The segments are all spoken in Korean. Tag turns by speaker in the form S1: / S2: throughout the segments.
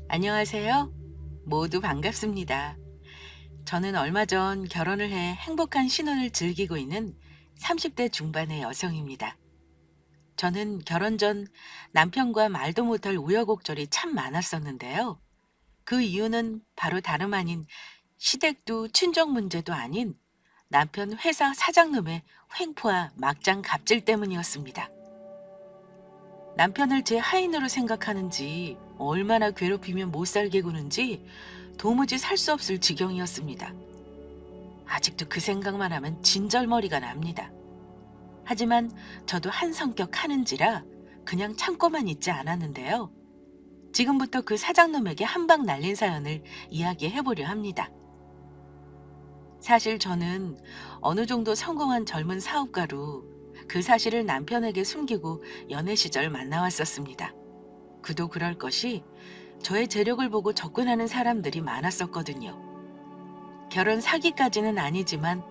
S1: 안녕하세요. 모두 반갑습니다. 저는 얼마 전 결혼을 해 행복한 신혼을 즐기고 있는 30대 중반의 여성입니다. 저는 결혼 전 남편과 말도 못할 우여곡절이 참 많았었는데요. 그 이유는 바로 다름 아닌 시댁도 친정 문제도 아닌 남편 회사 사장놈의 횡포와 막장 갑질 때문이었습니다. 남편을 제 하인으로 생각하는지 얼마나 괴롭히면 못 살게 구는지 도무지 살 수 없을 지경이었습니다. 아직도 그 생각만 하면 진절머리가 납니다. 하지만 저도 한 성격 하는지라 그냥 참고만 있지 않았는데요. 지금부터 그 사장놈에게 한 방 날린 사연을 이야기해 보려 합니다. 사실 저는 어느 정도 성공한 젊은 사업가로 그 사실을 남편에게 숨기고 연애 시절 만나왔었습니다. 그도 그럴 것이 저의 재력을 보고 접근하는 사람들이 많았었거든요. 결혼 사기까지는 아니지만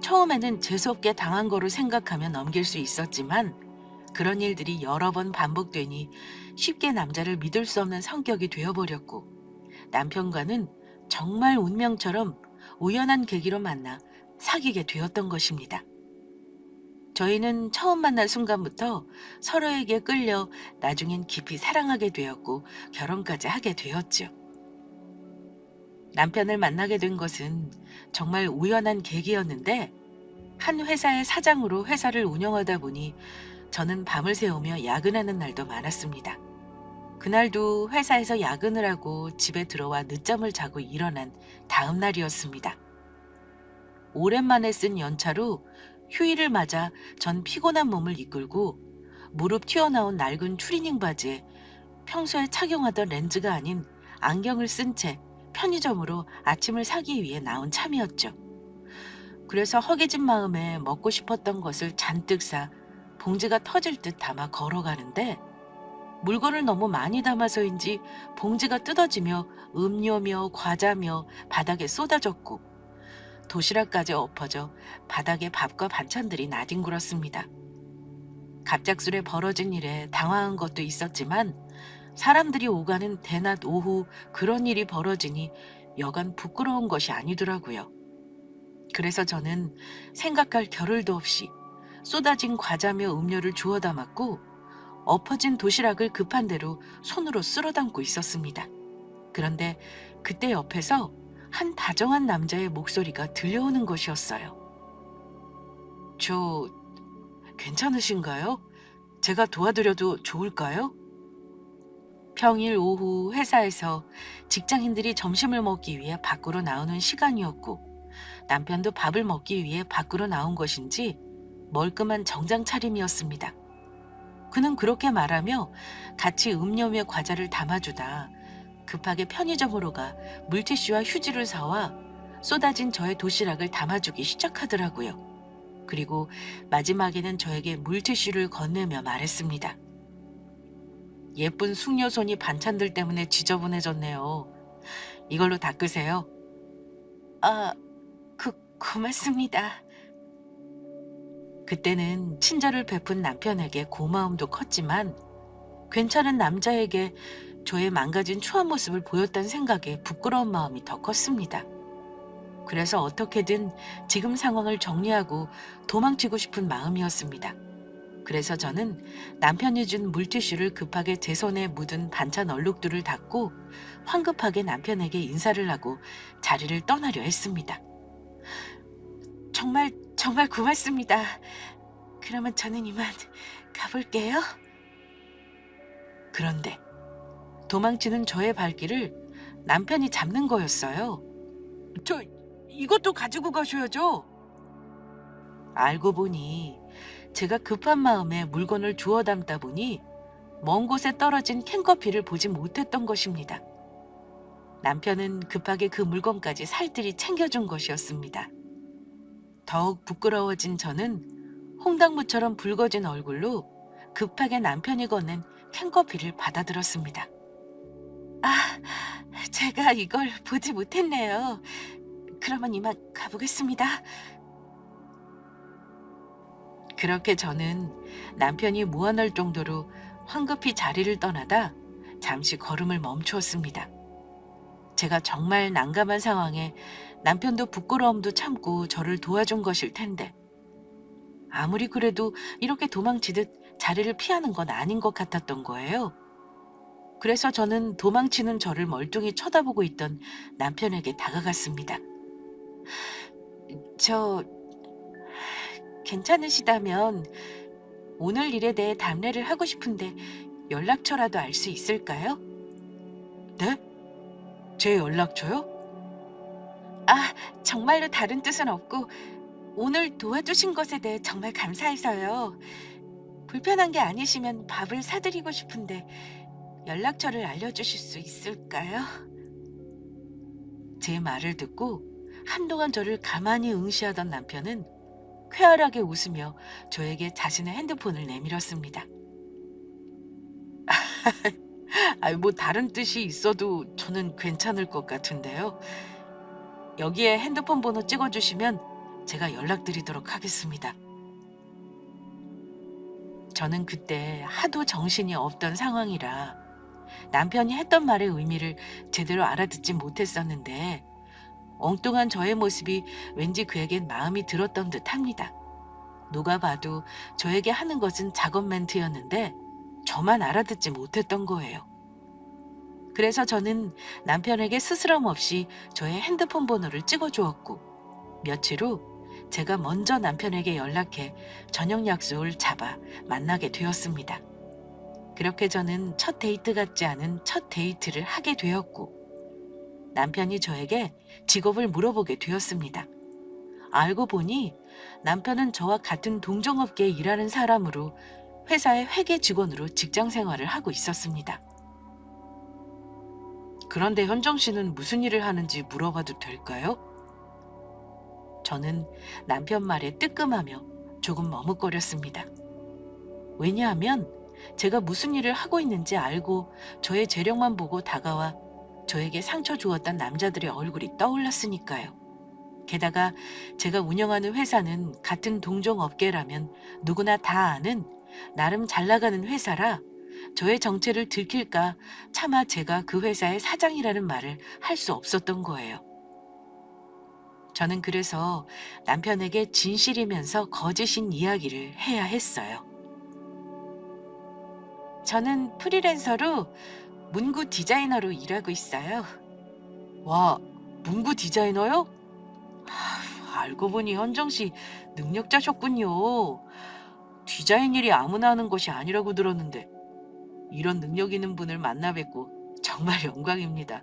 S1: 처음에는 재수없게 당한 거로 생각하며 넘길 수 있었지만 그런 일들이 여러 번 반복되니 쉽게 남자를 믿을 수 없는 성격이 되어버렸고 남편과는 정말 운명처럼 우연한 계기로 만나 사귀게 되었던 것입니다. 저희는 처음 만난 순간부터 서로에게 끌려 나중엔 깊이 사랑하게 되었고 결혼까지 하게 되었죠. 남편을 만나게 된 것은 정말 우연한 계기였는데 한 회사의 사장으로 회사를 운영하다 보니 저는 밤을 새우며 야근하는 날도 많았습니다. 그날도 회사에서 야근을 하고 집에 들어와 늦잠을 자고 일어난 다음 날이었습니다. 오랜만에 쓴 연차로 휴일을 맞아 전 피곤한 몸을 이끌고 무릎 튀어나온 낡은 추리닝 바지에 평소에 착용하던 렌즈가 아닌 안경을 쓴 채 편의점으로 아침을 사기 위해 나온 참이었죠. 그래서 허기진 마음에 먹고 싶었던 것을 잔뜩 사 봉지가 터질 듯 담아 걸어가는데 물건을 너무 많이 담아서인지 봉지가 뜯어지며 음료며 과자며 바닥에 쏟아졌고 도시락까지 엎어져 바닥에 밥과 반찬들이 나뒹굴었습니다. 갑작스레 벌어진 일에 당황한 것도 있었지만 사람들이 오가는 대낮 오후 그런 일이 벌어지니 여간 부끄러운 것이 아니더라고요. 그래서 저는 생각할 겨를도 없이 쏟아진 과자며 음료를 주워 담았고 엎어진 도시락을 급한 대로 손으로 쓸어 담고 있었습니다. 그런데 그때 옆에서 한 다정한 남자의 목소리가 들려오는 것이었어요. 저 괜찮으신가요? 제가 도와드려도 좋을까요? 평일 오후 회사에서 직장인들이 점심을 먹기 위해 밖으로 나오는 시간이었고 남편도 밥을 먹기 위해 밖으로 나온 것인지 멀끔한 정장 차림이었습니다. 그는 그렇게 말하며 같이 음료며 과자를 담아주다 급하게 편의점으로 가 물티슈와 휴지를 사와 쏟아진 저의 도시락을 담아주기 시작하더라고요. 그리고 마지막에는 저에게 물티슈를 건네며 말했습니다. 예쁜 숙녀손이 반찬들 때문에 지저분해졌네요. 이걸로 닦으세요. 아, 고맙습니다. 그때는 친절을 베푼 남편에게 고마움도 컸지만 괜찮은 남자에게 저의 망가진 추한 모습을 보였다는 생각에 부끄러운 마음이 더 컸습니다. 그래서 어떻게든 지금 상황을 정리하고 도망치고 싶은 마음이었습니다. 그래서 저는 남편이 준 물티슈를 급하게 제 손에 묻은 반찬 얼룩들을 닦고 황급하게 남편에게 인사를 하고 자리를 떠나려 했습니다. 정말 고맙습니다. 그러면 저는 이만 가볼게요. 그런데 도망치는 저의 발길을 남편이 잡는 거였어요. 저 이것도 가지고 가셔야죠. 알고 보니 제가 급한 마음에 물건을 주워 담다 보니 먼 곳에 떨어진 캔커피를 보지 못했던 것입니다. 남편은 급하게 그 물건까지 살뜰히 챙겨준 것이었습니다. 더욱 부끄러워진 저는 홍당무처럼 붉어진 얼굴로 급하게 남편이 건넨 캔커피를 받아들었습니다. 아, 제가 이걸 보지 못했네요. 그러면 이만 가보겠습니다. 그렇게 저는 남편이 무안할 정도로 황급히 자리를 떠나다 잠시 걸음을 멈추었습니다. 제가 정말 난감한 상황에 남편도 부끄러움도 참고 저를 도와준 것일 텐데 아무리 그래도 이렇게 도망치듯 자리를 피하는 건 아닌 것 같았던 거예요. 그래서 저는 도망치는 저를 멀뚱히 쳐다보고 있던 남편에게 다가갔습니다. 저 괜찮으시다면 오늘 일에 대해 답례를 하고 싶은데 연락처라도 알 수 있을까요? 네? 제 연락처요? 아, 정말로 다른 뜻은 없고 오늘 도와주신 것에 대해 정말 감사해서요. 불편한 게 아니시면 밥을 사드리고 싶은데 연락처를 알려주실 수 있을까요? 제 말을 듣고 한동안 저를 가만히 응시하던 남편은 쾌활하게 웃으며 저에게 자신의 핸드폰을 내밀었습니다. 뭐 다른 뜻이 있어도 저는 괜찮을 것 같은데요. 여기에 핸드폰 번호 찍어주시면 제가 연락드리도록 하겠습니다. 저는 그때 하도 정신이 없던 상황이라 남편이 했던 말의 의미를 제대로 알아듣지 못했었는데 엉뚱한 저의 모습이 왠지 그에겐 마음이 들었던 듯합니다. 누가 봐도 저에게 하는 것은 작업 멘트였는데 저만 알아듣지 못했던 거예요. 그래서 저는 남편에게 스스럼 없이 저의 핸드폰 번호를 찍어주었고 며칠 후 제가 먼저 남편에게 연락해 저녁 약속을 잡아 만나게 되었습니다. 그렇게 저는 첫 데이트 같지 않은 첫 데이트를 하게 되었고 남편이 저에게 직업을 물어보게 되었습니다. 알고 보니 남편은 저와 같은 동종업계에 일하는 사람으로 회사의 회계 직원으로 직장 생활을 하고 있었습니다. 그런데 현정 씨는 무슨 일을 하는지 물어봐도 될까요? 저는 남편 말에 뜨끔하며 조금 머뭇거렸습니다. 왜냐하면 제가 무슨 일을 하고 있는지 알고 저의 재력만 보고 다가와 저에게 상처 주었던 남자들의 얼굴이 떠올랐으니까요. 게다가 제가 운영하는 회사는 같은 동종업계라면 누구나 다 아는 나름 잘 나가는 회사라 저의 정체를 들킬까 차마 제가 그 회사의 사장이라는 말을 할 수 없었던 거예요. 저는 그래서 남편에게 진실이면서 거짓인 이야기를 해야 했어요. 저는 프리랜서로 문구 디자이너로 일하고 있어요. 와, 문구 디자이너요? 알고 보니 현정 씨 능력자셨군요. 디자인 일이 아무나 하는 것이 아니라고 들었는데 이런 능력 있는 분을 만나 뵙고 정말 영광입니다.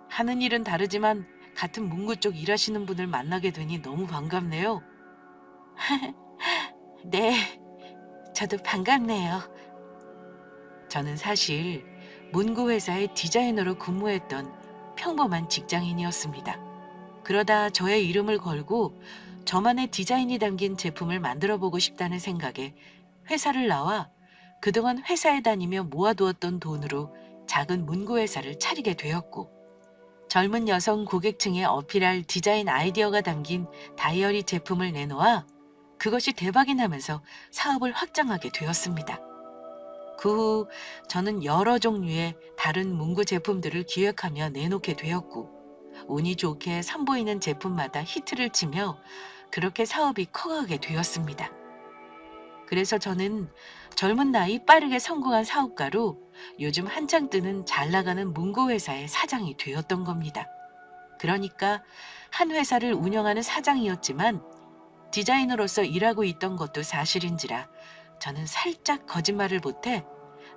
S1: 하는 일은 다르지만 같은 문구 쪽 일하시는 분을 만나게 되니 너무 반갑네요. 네, 저도 반갑네요. 저는 사실 문구 회사의 디자이너로 근무했던 평범한 직장인이었습니다. 그러다 저의 이름을 걸고 저만의 디자인이 담긴 제품을 만들어 보고 싶다는 생각에 회사를 나와 그동안 회사에 다니며 모아두었던 돈으로 작은 문구 회사를 차리게 되었고 젊은 여성 고객층에 어필할 디자인 아이디어가 담긴 다이어리 제품을 내놓아 그것이 대박이 나면서 사업을 확장하게 되었습니다. 그 후 저는 여러 종류의 다른 문구 제품들을 기획하며 내놓게 되었고 운이 좋게 선보이는 제품마다 히트를 치며 그렇게 사업이 커가게 되었습니다. 그래서 저는 젊은 나이 빠르게 성공한 사업가로 요즘 한창 뜨는 잘 나가는 문구 회사의 사장이 되었던 겁니다. 그러니까 한 회사를 운영하는 사장이었지만 디자이너로서 일하고 있던 것도 사실인지라 저는 살짝 거짓말을 못해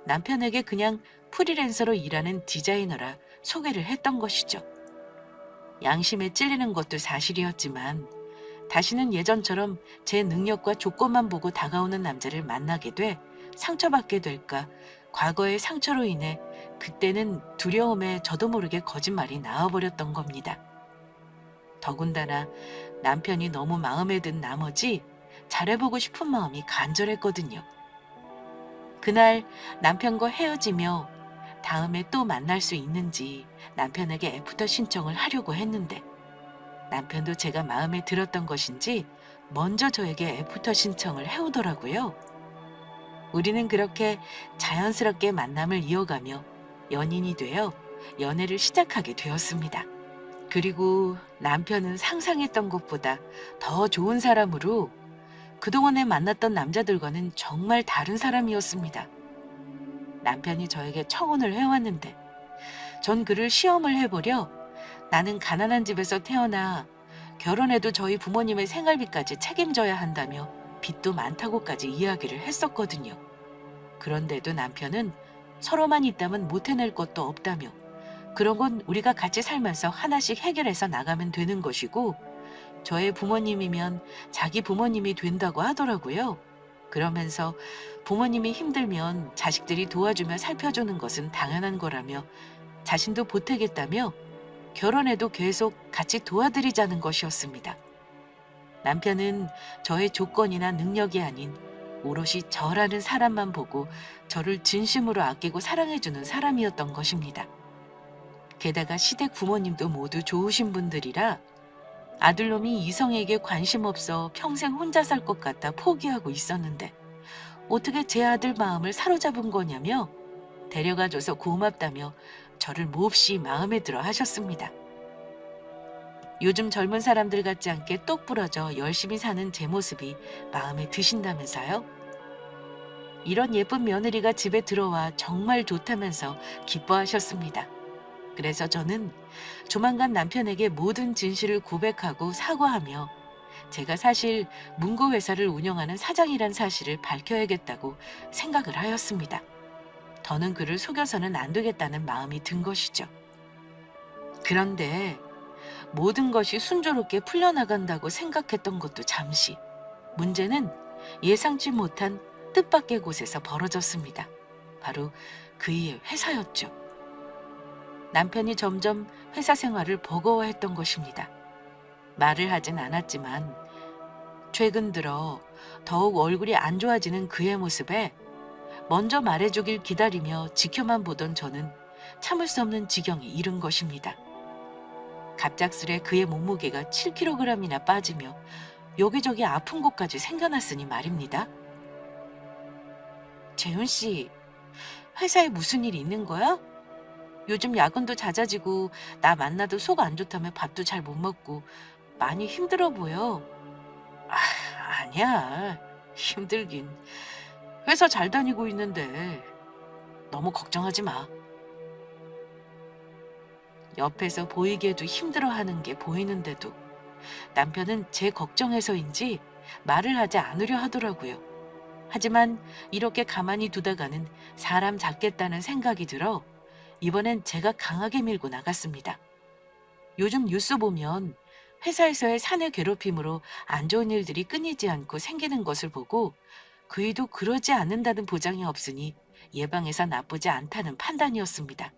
S1: 남편에게 그냥 프리랜서로 일하는 디자이너라 소개를 했던 것이죠. 양심에 찔리는 것도 사실이었지만 다시는 예전처럼 제 능력과 조건만 보고 다가오는 남자를 만나게 돼 상처받게 될까 과거의 상처로 인해 그때는 두려움에 저도 모르게 거짓말이 나와버렸던 겁니다. 더군다나 남편이 너무 마음에 든 나머지 잘해보고 싶은 마음이 간절했거든요. 그날 남편과 헤어지며 다음에 또 만날 수 있는지 남편에게 애프터 신청을 하려고 했는데 남편도 제가 마음에 들었던 것인지 먼저 저에게 애프터 신청을 해오더라고요. 우리는 그렇게 자연스럽게 만남을 이어가며 연인이 되어 연애를 시작하게 되었습니다. 그리고 남편은 상상했던 것보다 더 좋은 사람으로 그동안에 만났던 남자들과는 정말 다른 사람이었습니다. 남편이 저에게 청혼을 해왔는데 전 그를 시험을 해보려 나는 가난한 집에서 태어나 결혼해도 저희 부모님의 생활비까지 책임져야 한다며 빚도 많다고까지 이야기를 했었거든요. 그런데도 남편은 서로만 있다면 못 해낼 것도 없다며 그런 건 우리가 같이 살면서 하나씩 해결해서 나가면 되는 것이고 저의 부모님이면 자기 부모님이 된다고 하더라고요. 그러면서 부모님이 힘들면 자식들이 도와주며 살펴주는 것은 당연한 거라며 자신도 보태겠다며 결혼해도 계속 같이 도와드리자는 것이었습니다. 남편은 저의 조건이나 능력이 아닌 오롯이 저라는 사람만 보고 저를 진심으로 아끼고 사랑해주는 사람이었던 것입니다. 게다가 시댁 부모님도 모두 좋으신 분들이라 아들놈이 이성에게 관심 없어 평생 혼자 살 것 같아 포기하고 있었는데 어떻게 제 아들 마음을 사로잡은 거냐며 데려가줘서 고맙다며 저를 몹시 마음에 들어 하셨습니다. 요즘 젊은 사람들 같지 않게 똑 부러져 열심히 사는 제 모습이 마음에 드신다면서요? 이런 예쁜 며느리가 집에 들어와 정말 좋다면서 기뻐하셨습니다. 그래서 저는 조만간 남편에게 모든 진실을 고백하고 사과하며 제가 사실 문구회사를 운영하는 사장이란 사실을 밝혀야겠다고 생각을 하였습니다. 더는 그를 속여서는 안 되겠다는 마음이 든 것이죠. 그런데 모든 것이 순조롭게 풀려나간다고 생각했던 것도 잠시, 문제는 예상치 못한 뜻밖의 곳에서 벌어졌습니다. 바로 그의 회사였죠. 남편이 점점 회사 생활을 버거워했던 것입니다. 말을 하진 않았지만 최근 들어 더욱 얼굴이 안 좋아지는 그의 모습에 먼저 말해주길 기다리며 지켜만 보던 저는 참을 수 없는 지경에 이른 것입니다. 갑작스레 그의 몸무게가 7kg이나 빠지며 여기저기 아픈 곳까지 생겨났으니 말입니다. 재훈 씨, 회사에 무슨 일 있는 거야? 요즘 야근도 잦아지고 나 만나도 속 안 좋다며 밥도 잘 못 먹고 많이 힘들어 보여. 아니야. 힘들긴. 회사 잘 다니고 있는데 너무 걱정하지 마. 옆에서 보이기에도 힘들어하는 게 보이는데도 남편은 제 걱정해서인지 말을 하지 않으려 하더라고요. 하지만 이렇게 가만히 두다가는 사람 잡겠다는 생각이 들어 이번엔 제가 강하게 밀고 나갔습니다. 요즘 뉴스 보면 회사에서의 사내 괴롭힘으로 안 좋은 일들이 끊이지 않고 생기는 것을 보고 그이도 그러지 않는다는 보장이 없으니 예방해서 나쁘지 않다는 판단이었습니다.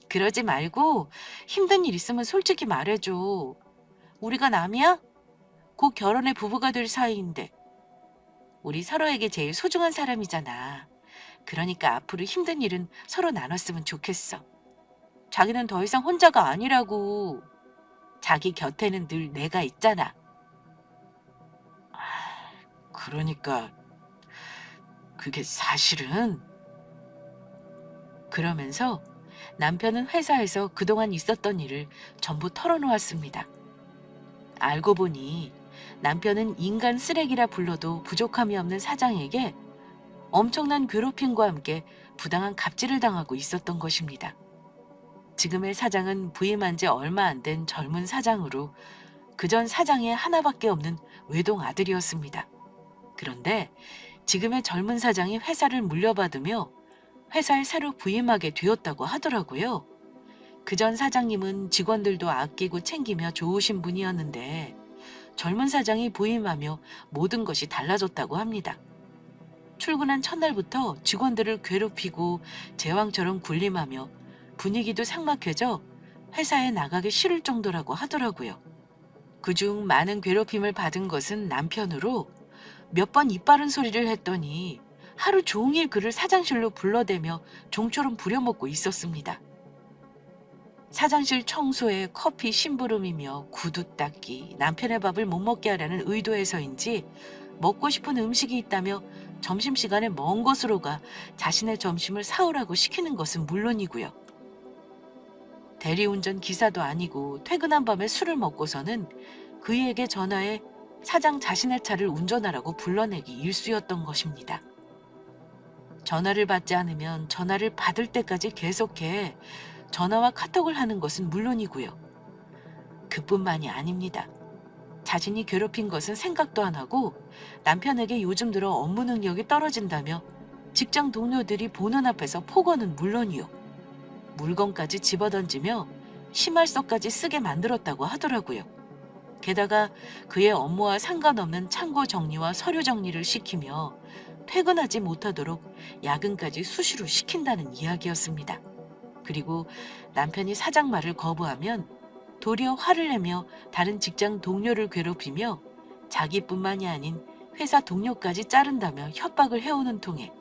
S1: 그러지 말고 힘든 일 있으면 솔직히 말해줘. 우리가 남이야? 곧 결혼해 부부가 될 사이인데. 우리 서로에게 제일 소중한 사람이잖아. 그러니까 앞으로 힘든 일은 서로 나눴으면 좋겠어. 자기는 더 이상 혼자가 아니라고. 자기 곁에는 늘 내가 있잖아. 그러니까 그게 사실은. 그러면서 남편은 회사에서 그동안 있었던 일을 전부 털어놓았습니다. 알고 보니 남편은 인간 쓰레기라 불러도 부족함이 없는 사장에게 엄청난 괴롭힘과 함께 부당한 갑질을 당하고 있었던 것입니다. 지금의 사장은 부임한 지 얼마 안 된 젊은 사장으로 그전 사장의 하나밖에 없는 외동 아들이었습니다. 그런데 지금의 젊은 사장이 회사를 물려받으며 회사에 새로 부임하게 되었다고 하더라고요. 그전 사장님은 직원들도 아끼고 챙기며 좋으신 분이었는데 젊은 사장이 부임하며 모든 것이 달라졌다고 합니다. 출근한 첫날부터 직원들을 괴롭히고 제왕처럼 군림하며 분위기도 삭막해져 회사에 나가기 싫을 정도라고 하더라고요. 그중 많은 괴롭힘을 받은 것은 남편으로 몇 번 입바른 소리를 했더니 하루 종일 그를 사장실로 불러대며 종처럼 부려먹고 있었습니다. 사장실 청소에 커피 심부름이며 구두 닦기, 남편의 밥을 못 먹게 하려는 의도에서인지 먹고 싶은 음식이 있다며 점심시간에 먼 곳으로 가 자신의 점심을 사오라고 시키는 것은 물론이고요. 대리운전 기사도 아니고 퇴근한 밤에 술을 먹고서는 그이에게 전화해 사장 자신의 차를 운전하라고 불러내기 일쑤였던 것입니다. 전화를 받지 않으면 전화를 받을 때까지 계속해 전화와 카톡을 하는 것은 물론이고요. 그뿐만이 아닙니다. 자신이 괴롭힌 것은 생각도 안 하고 남편에게 요즘 들어 업무 능력이 떨어진다며 직장 동료들이 보는 앞에서 폭언은 물론이요. 물건까지 집어던지며 심할서까지 쓰게 만들었다고 하더라고요. 게다가 그의 업무와 상관없는 창고 정리와 서류 정리를 시키며 퇴근하지 못하도록 야근까지 수시로 시킨다는 이야기였습니다. 그리고 남편이 사장 말을 거부하면 도리어 화를 내며 다른 직장 동료를 괴롭히며 자기뿐만이 아닌 회사 동료까지 자른다며 협박을 해오는 통에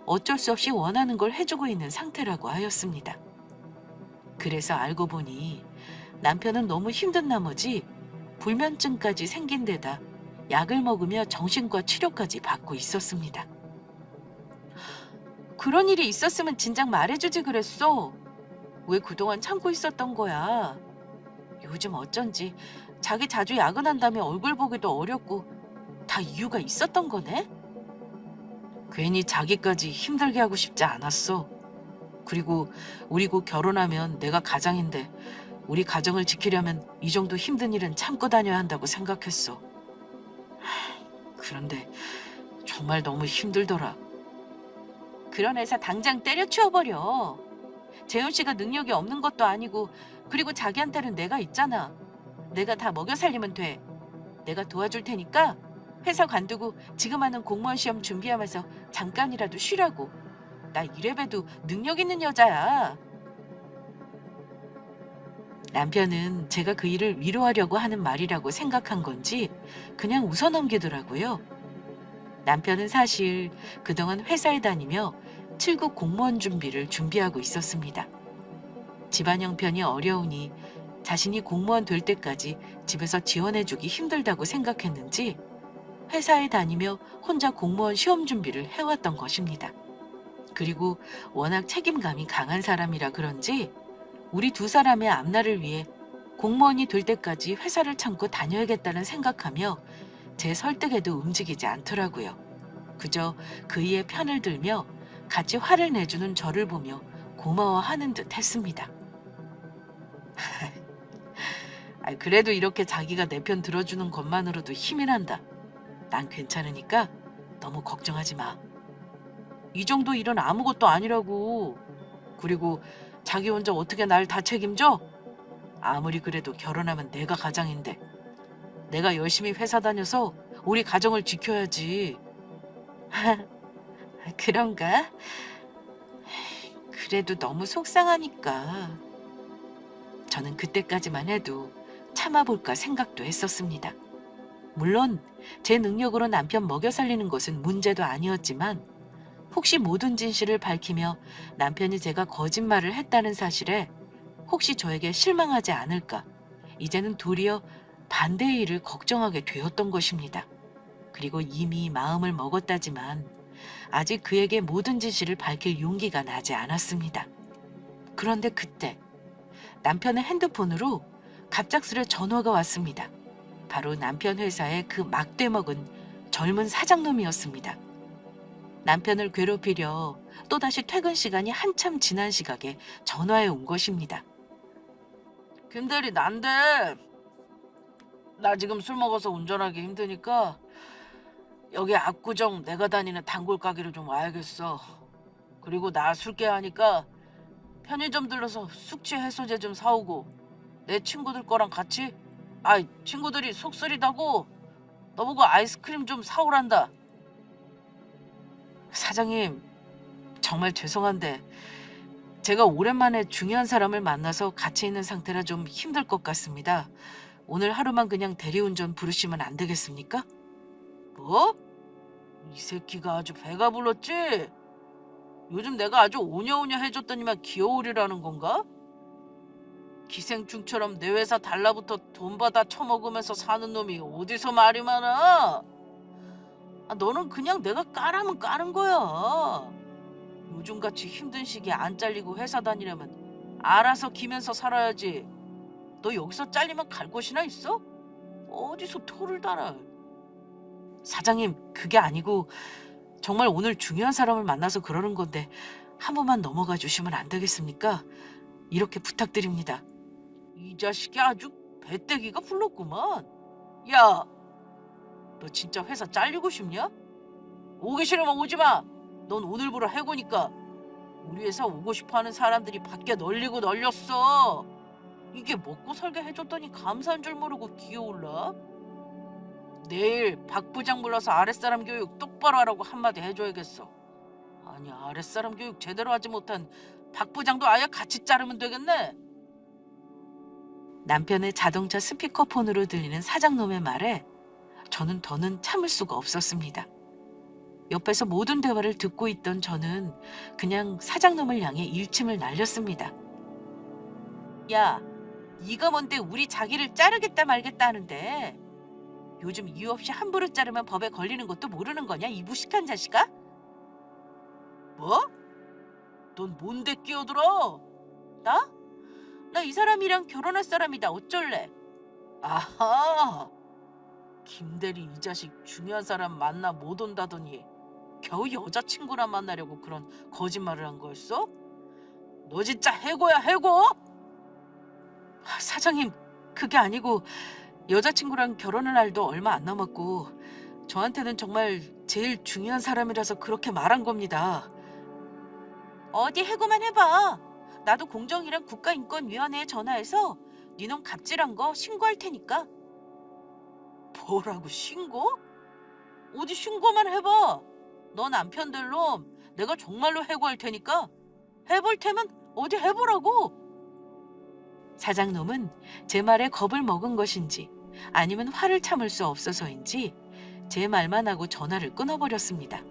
S1: 어쩔 수 없이 원하는 걸 해주고 있는 상태라고 하였습니다. 그래서 알고 보니 남편은 너무 힘든 나머지 불면증까지 생긴 데다 약을 먹으며 정신과 치료까지 받고 있었습니다. 그런 일이 있었으면 진작 말해주지 그랬어. 왜 그동안 참고 있었던 거야? 요즘 어쩐지 자기 자주 야근한다며 얼굴 보기도 어렵고 다 이유가 있었던 거네? 괜히 자기까지 힘들게 하고 싶지 않았어. 그리고 우리 곧 결혼하면 내가 가장인데 우리 가정을 지키려면 이 정도 힘든 일은 참고 다녀야 한다고 생각했어. 그런데 정말 너무 힘들더라. 그런 회사 당장 때려치워버려. 재훈 씨가 능력이 없는 것도 아니고 그리고 자기한테는 내가 있잖아. 내가 다 먹여 살리면 돼. 내가 도와줄 테니까 회사 관두고 지금 하는 공무원 시험 준비하면서 잠깐이라도 쉬라고. 나 이래봬도 능력 있는 여자야. 남편은 제가 그 일을 위로하려고 하는 말이라고 생각한 건지 그냥 웃어넘기더라고요. 남편은 사실 그동안 회사에 다니며 7급 공무원 준비하고 있었습니다. 집안 형편이 어려우니 자신이 공무원 될 때까지 집에서 지원해주기 힘들다고 생각했는지 회사에 다니며 혼자 공무원 시험 준비를 해왔던 것입니다. 그리고 워낙 책임감이 강한 사람이라 그런지 우리 두 사람의 앞날을 위해 공무원이 될 때까지 회사를 참고 다녀야겠다는 생각하며 제 설득에도 움직이지 않더라고요. 그저 그이의 편을 들며 같이 화를 내주는 저를 보며 고마워하는 듯 했습니다. 그래도 이렇게 자기가 내 편 들어주는 것만으로도 힘이 난다. 난 괜찮으니까 너무 걱정하지 마. 이 정도 일은 아무것도 아니라고. 그리고 자기 혼자 어떻게 날 다 책임져? 아무리 그래도 결혼하면 내가 가장인데 내가 열심히 회사 다녀서 우리 가정을 지켜야지. 그런가? 그래도 너무 속상하니까. 저는 그때까지만 해도 참아볼까 생각도 했었습니다. 물론 제 능력으로 남편 먹여 살리는 것은 문제도 아니었지만 혹시 모든 진실을 밝히며 남편이 제가 거짓말을 했다는 사실에 혹시 저에게 실망하지 않을까 이제는 도리어 반대의 일을 걱정하게 되었던 것입니다. 그리고 이미 마음을 먹었다지만 아직 그에게 모든 진실을 밝힐 용기가 나지 않았습니다. 그런데 그때 남편의 핸드폰으로 갑작스레 전화가 왔습니다. 바로 남편 회사의 그 막대 먹은 젊은 사장놈이었습니다. 남편을 괴롭히려 또다시 퇴근 시간이 한참 지난 시각에 전화해 온 것입니다. 김대리, 난데 나 지금 술 먹어서 운전하기 힘드니까 여기 압구정 내가 다니는 단골 가게로 좀 와야겠어. 그리고 나 술 깨하니까 편의점 들러서 숙취 해소제 좀 사오고 내 친구들 거랑 같이 친구들이 속 쓰리다고 너보고 아이스크림 좀 사오란다. 사장님, 정말 죄송한데 제가 오랜만에 중요한 사람을 만나서 같이 있는 상태라 좀 힘들 것 같습니다. 오늘 하루만 그냥 대리운전 부르시면 안 되겠습니까? 뭐? 이 새끼가 아주 배가 불렀지? 요즘 내가 아주 오냐오냐 해줬더니만 귀여우리라는 건가? 기생충처럼 내 회사 달라붙어 돈 받아 처먹으면서 사는 놈이 어디서 말이 많아? 너는 그냥 내가 까라면 까는 거야. 요즘같이 힘든 시기에 안 잘리고 회사 다니려면 알아서 기면서 살아야지. 너 여기서 잘리면 갈 곳이나 있어? 어디서 토를 달아. 사장님, 그게 아니고 정말 오늘 중요한 사람을 만나서 그러는 건데 한 번만 넘어가 주시면 안 되겠습니까? 이렇게 부탁드립니다. 이 자식이 아주 배때기가 불렀구만. 야, 너 진짜 회사 잘리고 싶냐? 오기 싫으면 오지 마. 넌 오늘부로 해고니까. 우리 회사 오고 싶어하는 사람들이 밖에 널리고 널렸어. 이게 먹고 살게 해줬더니 감사한 줄 모르고 기어올라. 내일 박 부장 불러서 아랫사람 교육 똑바로 하라고 한마디 해줘야겠어. 아니, 아랫사람 교육 제대로 하지 못한 박 부장도 아예 같이 자르면 되겠네. 남편의 자동차 스피커폰으로 들리는 사장놈의 말에 저는 더는 참을 수가 없었습니다. 옆에서 모든 대화를 듣고 있던 저는 그냥 사장놈을 향해 일침을 날렸습니다. 야, 네가 뭔데 우리 자기를 자르겠다 말겠다 하는데 요즘 이유 없이 함부로 자르면 법에 걸리는 것도 모르는 거냐, 이 무식한 자식아? 뭐? 넌 뭔데 끼어들어? 나? 나 이 사람이랑 결혼할 사람이다. 어쩔래? 아하! 김대리 이 자식 중요한 사람 만나 못 온다더니 겨우 여자친구나 만나려고 그런 거짓말을 한 거였어? 너 진짜 해고야, 해고? 사장님, 그게 아니고 여자친구랑 결혼할 날도 얼마 안 남았고 저한테는 정말 제일 중요한 사람이라서 그렇게 말한 겁니다. 어디 해고만 해봐. 나도 공정이랑 국가인권위원회에 전화해서 니놈 갑질한 거 신고할 테니까. 뭐라고, 신고? 어디 신고만 해봐. 너 남편들 놈 내가 정말로 해고할 테니까 해볼 테면 어디 해보라고. 사장놈은 제 말에 겁을 먹은 것인지 아니면 화를 참을 수 없어서인지 제 말만 하고 전화를 끊어버렸습니다.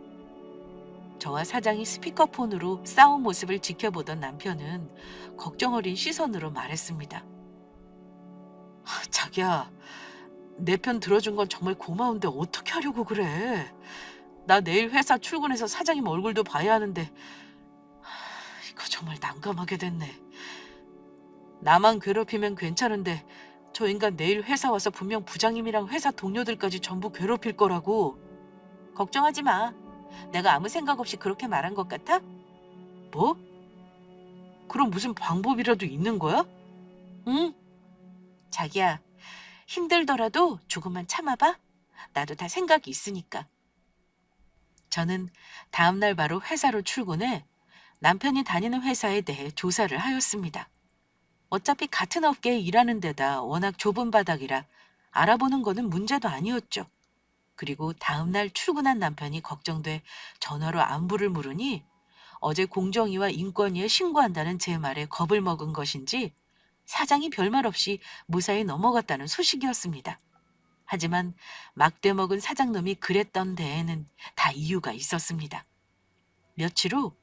S1: 저와 사장이 스피커폰으로 싸운 모습을 지켜보던 남편은 걱정 어린 시선으로 말했습니다. 자기야, 내 편 들어준 건 정말 고마운데 어떻게 하려고 그래? 나 내일 회사 출근해서 사장님 얼굴도 봐야 하는데 이거 정말 난감하게 됐네. 나만 괴롭히면 괜찮은데 저 인간 내일 회사 와서 분명 부장님이랑 회사 동료들까지 전부 괴롭힐 거라고. 걱정하지 마. 내가 아무 생각 없이 그렇게 말한 것 같아? 뭐? 그럼 무슨 방법이라도 있는 거야? 응? 자기야, 힘들더라도 조금만 참아봐. 나도 다 생각이 있으니까. 저는 다음날 바로 회사로 출근해 남편이 다니는 회사에 대해 조사를 하였습니다. 어차피 같은 업계에 일하는 데다 워낙 좁은 바닥이라 알아보는 거는 문제도 아니었죠. 그리고 다음날 출근한 남편이 걱정돼 전화로 안부를 물으니 어제 공정위와 인권위에 신고한다는 제 말에 겁을 먹은 것인지 사장이 별말 없이 무사히 넘어갔다는 소식이었습니다. 하지만 막대 먹은 사장놈이 그랬던 데에는 다 이유가 있었습니다. 며칠 후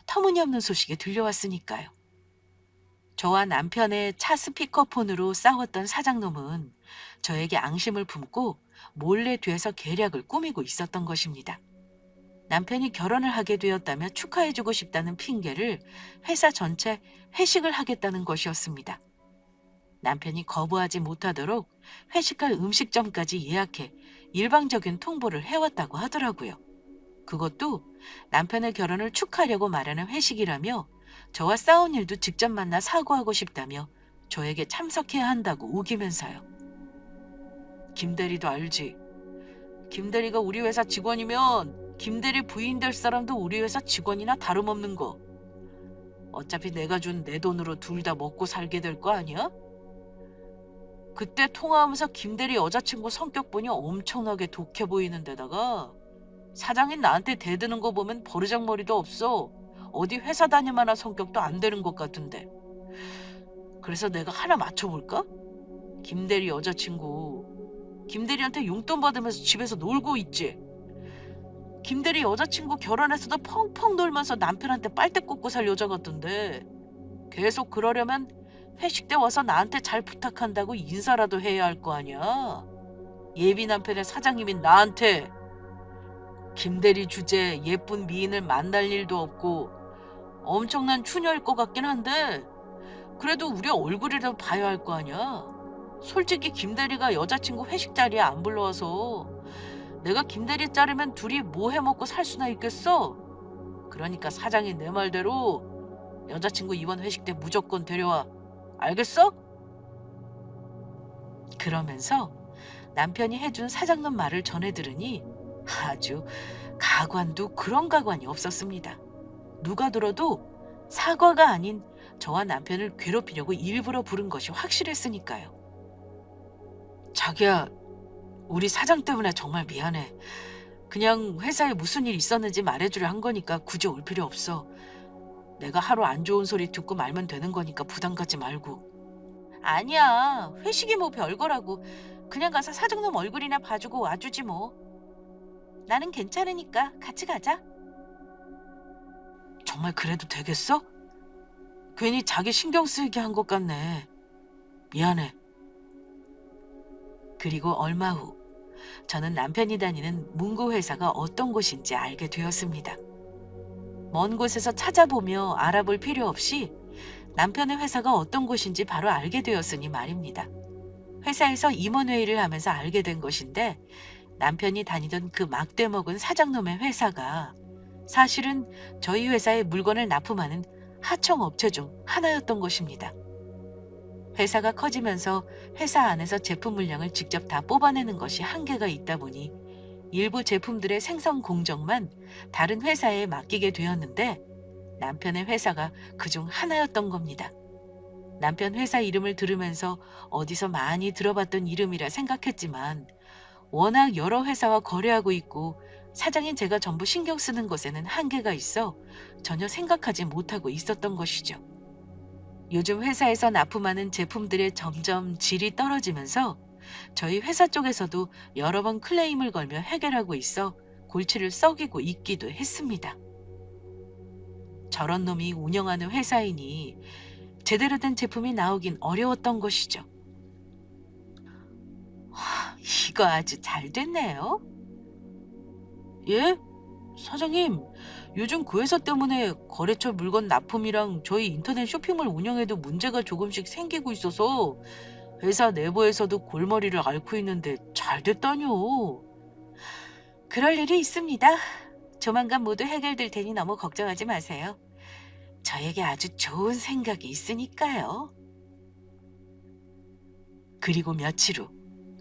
S1: 터무니없는 소식이 들려왔으니까요. 저와 남편의 차 스피커폰으로 싸웠던 사장놈은 저에게 앙심을 품고 몰래 뒤에서 계략을 꾸미고 있었던 것입니다. 남편이 결혼을 하게 되었다며 축하해주고 싶다는 핑계를 회사 전체 회식을 하겠다는 것이었습니다. 남편이 거부하지 못하도록 회식할 음식점까지 예약해 일방적인 통보를 해왔다고 하더라고요. 그것도 남편의 결혼을 축하하려고 말하는 회식이라며 저와 싸운 일도 직접 만나 사과하고 싶다며 저에게 참석해야 한다고 우기면서요. 김대리도 알지? 김대리가 우리 회사 직원이면 김대리 부인 될 사람도 우리 회사 직원이나 다름없는 거. 어차피 내가 준 내 돈으로 둘 다 먹고 살게 될 거 아니야? 그때 통화하면서 김대리 여자친구 성격 보니 엄청나게 독해 보이는 데다가 사장인 나한테 대드는 거 보면 버르장머리도 없어. 어디 회사 다닐 만한 성격도 안 되는 것 같은데. 그래서 내가 하나 맞춰볼까? 김대리 여자친구. 김대리한테 용돈 받으면서 집에서 놀고 있지. 김대리 여자친구 결혼해서도 펑펑 놀면서 남편한테 빨대 꽂고 살 여자 같던데. 계속 그러려면 회식 때 와서 나한테 잘 부탁한다고 인사라도 해야 할 거 아니야. 예비 남편의 사장님인 나한테. 김대리 주제에 예쁜 미인을 만날 일도 없고 엄청난 추녀일 것 같긴 한데 그래도 우리 얼굴이라도 봐야 할 거 아니야. 솔직히 김대리가 여자친구 회식 자리에 안 불러와서 내가 김대리 자르면 둘이 뭐 해먹고 살 수나 있겠어? 그러니까 사장이 내 말대로 여자친구 이번 회식 때 무조건 데려와. 알겠어? 그러면서 남편이 해준 사장님 말을 전해 들으니 아주 가관도 그런 가관이 없었습니다. 누가 들어도 사과가 아닌 저와 남편을 괴롭히려고 일부러 부른 것이 확실했으니까요. 자기야, 우리 사장 때문에 정말 미안해. 그냥 회사에 무슨 일 있었는지 말해주려 한 거니까 굳이 올 필요 없어. 내가 하루 안 좋은 소리 듣고 말면 되는 거니까 부담 갖지 말고. 아니야, 회식이 뭐 별거라고. 그냥 가서 사장님 얼굴이나 봐주고 와주지 뭐. 나는 괜찮으니까 같이 가자. 정말 그래도 되겠어? 괜히 자기 신경 쓰이게 한 것 같네. 미안해. 그리고 얼마 후 저는 남편이 다니는 문구 회사가 어떤 곳인지 알게 되었습니다. 먼 곳에서 찾아보며 알아볼 필요 없이 남편의 회사가 어떤 곳인지 바로 알게 되었으니 말입니다. 회사에서 임원회의를 하면서 알게 된 것인데 남편이 다니던 그 막대 먹은 사장놈의 회사가 사실은 저희 회사에 물건을 납품하는 하청업체 중 하나였던 것입니다. 회사가 커지면서 회사 안에서 제품 물량을 직접 다 뽑아내는 것이 한계가 있다 보니 일부 제품들의 생성 공정만 다른 회사에 맡기게 되었는데 남편의 회사가 그중 하나였던 겁니다. 남편 회사 이름을 들으면서 어디서 많이 들어봤던 이름이라 생각했지만 워낙 여러 회사와 거래하고 있고 사장인 제가 전부 신경 쓰는 것에는 한계가 있어 전혀 생각하지 못하고 있었던 것이죠. 요즘 회사에서 납품하는 제품들의 점점 질이 떨어지면서 저희 회사 쪽에서도 여러 번 클레임을 걸며 해결하고 있어 골치를 썩이고 있기도 했습니다. 저런 놈이 운영하는 회사이니 제대로 된 제품이 나오긴 어려웠던 것이죠. 이거 아주 잘 됐네요. 예? 사장님, 요즘 그 회사 때문에 거래처 물건 납품이랑 저희 인터넷 쇼핑몰 운영에도 문제가 조금씩 생기고 있어서 회사 내부에서도 골머리를 앓고 있는데 잘 됐다뇨. 그럴 일이 있습니다. 조만간 모두 해결될 테니 너무 걱정하지 마세요. 저에게 아주 좋은 생각이 있으니까요. 그리고 며칠 후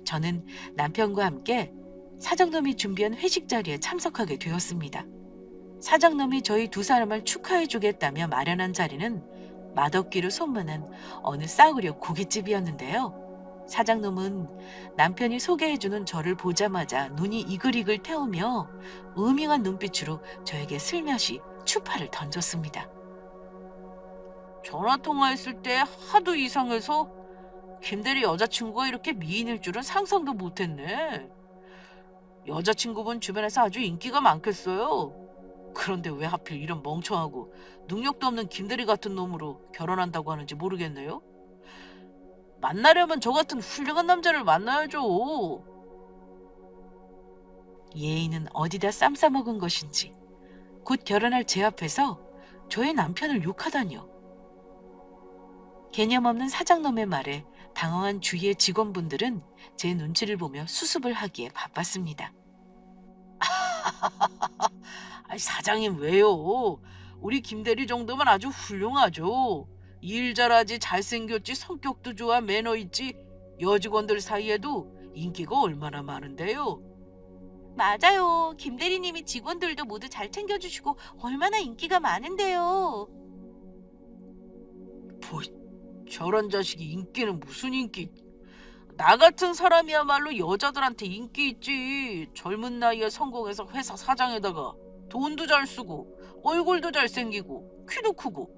S1: 저는 남편과 함께 사장님이 준비한 회식 자리에 참석하게 되었습니다. 사장님이 저희 두 사람을 축하해 주겠다며 마련한 자리는 맛없기로 소문난 어느 싸구려 고깃집이었는데요. 사장님은 남편이 소개해주는 저를 보자마자 눈이 이글이글 태우며 음흉한 눈빛으로 저에게 슬며시 추파를 던졌습니다. 전화 통화했을 때 하도 이상해서 김대리 여자친구가 이렇게 미인일 줄은 상상도 못했네. 여자친구분 주변에서 아주 인기가 많겠어요. 그런데 왜 하필 이런 멍청하고 능력도 없는 김대리 같은 놈으로 결혼한다고 하는지 모르겠네요. 만나려면 저 같은 훌륭한 남자를 만나야죠. 예인은 어디다 쌈 싸먹은 것인지 곧 결혼할 제 앞에서 저의 남편을 욕하다니요. 개념 없는 사장놈의 말에 당황한 주위의 직원분들은 제 눈치를 보며 수습을 하기에 바빴습니다. 사장님 왜요? 우리 김대리 정도면 아주 훌륭하죠. 일 잘하지, 잘생겼지, 성격도 좋아, 매너 있지. 여직원들 사이에도 인기가 얼마나 많은데요. 맞아요. 김대리님이 직원들도 모두 잘 챙겨주시고 얼마나 인기가 많은데요. 뭐 저런 자식이 인기는 무슨 인기. 나 같은 사람이야말로 여자들한테 인기 있지. 젊은 나이에 성공해서 회사 사장에다가 돈도 잘 쓰고 얼굴도 잘생기고 키도 크고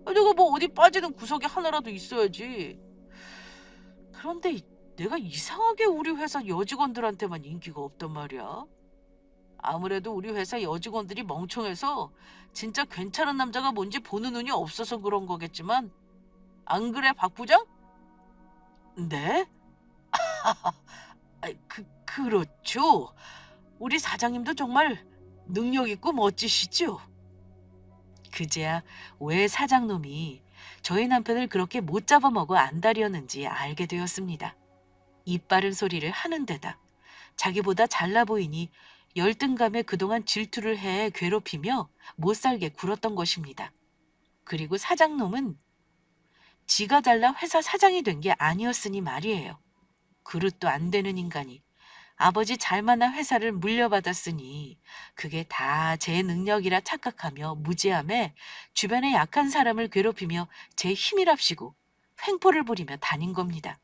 S1: 내가 뭐 어디 빠지는 구석이 하나라도 있어야지. 그런데 내가 이상하게 우리 회사 여직원들한테만 인기가 없단 말이야. 아무래도 우리 회사 여직원들이 멍청해서 진짜 괜찮은 남자가 뭔지 보는 눈이 없어서 그런 거겠지만 안 그래, 박 부장? 네? 그렇죠. 우리 사장님도 정말 능력 있고 멋지시죠? 그제야 왜 사장놈이 저희 남편을 그렇게 못 잡아먹어 안달이었는지 알게 되었습니다. 입 바른 소리를 하는 데다 자기보다 잘나 보이니 열등감에 그동안 질투를 해 괴롭히며 못살게 굴었던 것입니다. 그리고 사장놈은 지가 잘나 회사 사장이 된 게 아니었으니 말이에요. 그릇도 안 되는 인간이 아버지 잘 만난 회사를 물려받았으니 그게 다 제 능력이라 착각하며 무지함에 주변의 약한 사람을 괴롭히며 제 힘이랍시고 횡포를 부리며 다닌 겁니다.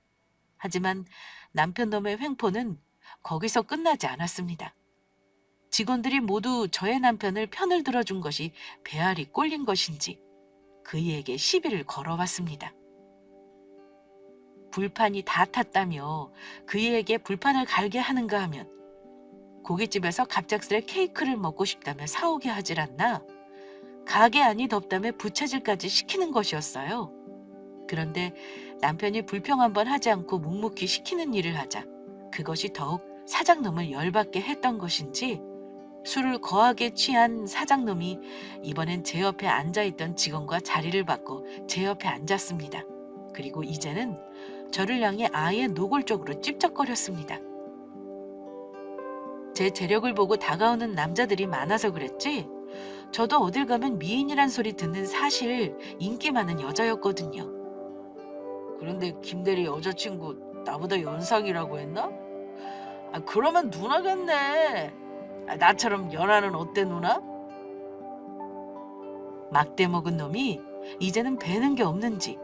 S1: 하지만 남편놈의 횡포는 거기서 끝나지 않았습니다. 직원들이 모두 저의 남편을 편을 들어준 것이 배알이 꼴린 것인지 그이에게 시비를 걸어왔습니다. 불판이 다 탔다며 그이에게 불판을 갈게 하는가 하면 고깃집에서 갑작스레 케이크를 먹고 싶다며 사오게 하질 않나 가게 안이 덥다며 부채질까지 시키는 것이었어요. 그런데 남편이 불평 한번 하지 않고 묵묵히 시키는 일을 하자 그것이 더욱 사장놈을 열받게 했던 것인지 술을 거하게 취한 사장놈이 이번엔 제 옆에 앉아있던 직원과 자리를 바꿔 제 옆에 앉았습니다. 그리고 이제는 저를 향해 아예 노골적으로 찝쩍거렸습니다. 제 재력을 보고 다가오는 남자들이 많아서 그랬지 저도 어딜 가면 미인이란 소리 듣는 사실 인기 많은 여자였거든요. 그런데 김대리 여자친구 나보다 연상이라고 했나? 그러면 누나겠네. 나처럼 연하는 어때 누나? 막대 먹은 놈이 이제는 배는 게 없는지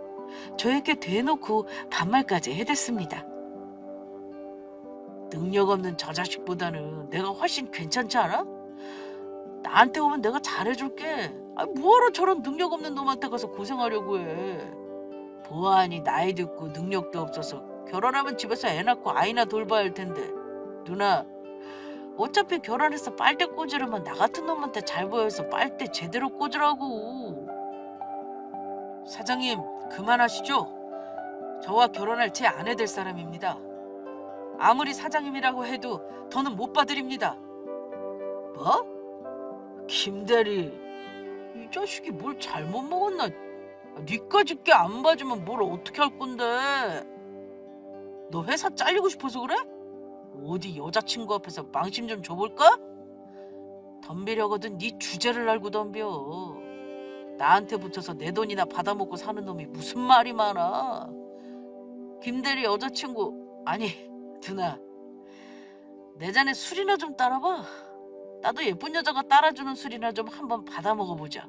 S1: 저에게 대놓고 반말까지 해댔습니다. 능력 없는 저 자식보다는 내가 훨씬 괜찮지 않아? 나한테 오면 내가 잘해줄게. 뭐하러 저런 능력 없는 놈한테 가서 고생하려고 해. 보아하니 나이도 있고 능력도 없어서 결혼하면 집에서 애 낳고 아이나 돌봐야 할 텐데. 누나 어차피 결혼해서 빨대 꽂으려면 나 같은 놈한테 잘 보여서 빨대 제대로 꽂으라고. 사장님 그만하시죠. 저와 결혼할 제 아내 될 사람입니다. 아무리 사장님이라고 해도 더는 못 봐드립니다. 뭐? 김대리 이 자식이 뭘 잘못 먹었나? 니까짓 게 안 봐주면 뭘 어떻게 할 건데? 너 회사 잘리고 싶어서 그래? 어디 여자친구 앞에서 망심 좀 줘볼까? 덤비려거든 네 주제를 알고 덤벼. 나한테 붙어서 내 돈이나 받아먹고 사는 놈이 무슨 말이 많아. 김대리 여자친구 아니 누나 내 잔에 술이나 좀 따라봐. 나도 예쁜 여자가 따라주는 술이나 좀 한번 받아 먹어보자.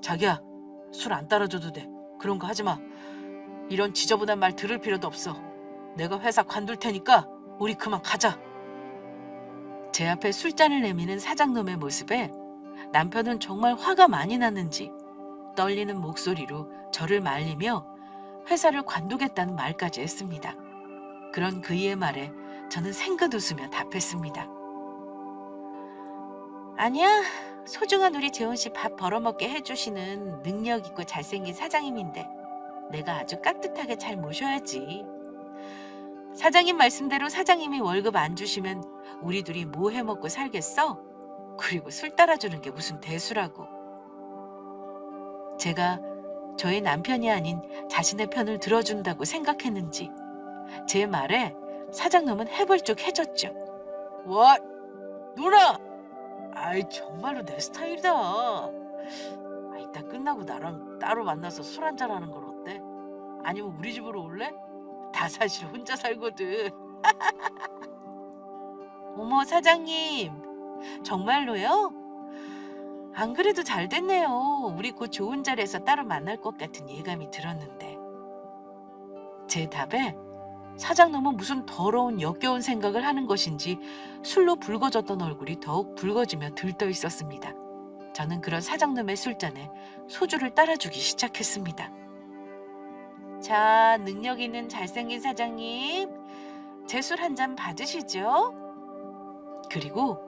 S1: 자기야 술 안 따라줘도 돼. 그런 거 하지 마. 이런 지저분한 말 들을 필요도 없어. 내가 회사 관둘 테니까 우리 그만 가자. 제 앞에 술잔을 내미는 사장놈의 모습에 남편은 정말 화가 많이 났는지 떨리는 목소리로 저를 말리며 회사를 관두겠다는 말까지 했습니다. 그런 그이의 말에 저는 생긋 웃으며 답했습니다. 아니야, 소중한 우리 재훈 씨 밥 벌어먹게 해주시는 능력 있고 잘생긴 사장님인데 내가 아주 깍듯하게 잘 모셔야지. 사장님 말씀대로 사장님이 월급 안 주시면 우리 둘이 뭐 해먹고 살겠어? 그리고 술 따라주는 게 무슨 대수라고. 제가 저의 남편이 아닌 자신의 편을 들어준다고 생각했는지 제 말에 사장놈은 해벌쭉해졌죠. 와, 누나! 아이 정말로 내 스타일이다. 이따 끝나고 나랑 따로 만나서 술 한잔 하는 건 어때? 아니면 우리 집으로 올래? 나 사실 혼자 살거든. 어머 사장님 정말로요? 안 그래도 잘 됐네요. 우리 곧 좋은 자리에서 따로 만날 것 같은 예감이 들었는데. 제 답에 사장놈은 무슨 더러운 역겨운 생각을 하는 것인지 술로 붉어졌던 얼굴이 더욱 붉어지며 들떠 있었습니다. 저는 그런 사장놈의 술잔에 소주를 따라주기 시작했습니다. 자, 능력 있는 잘생긴 사장님, 제 술 한 잔 받으시죠? 그리고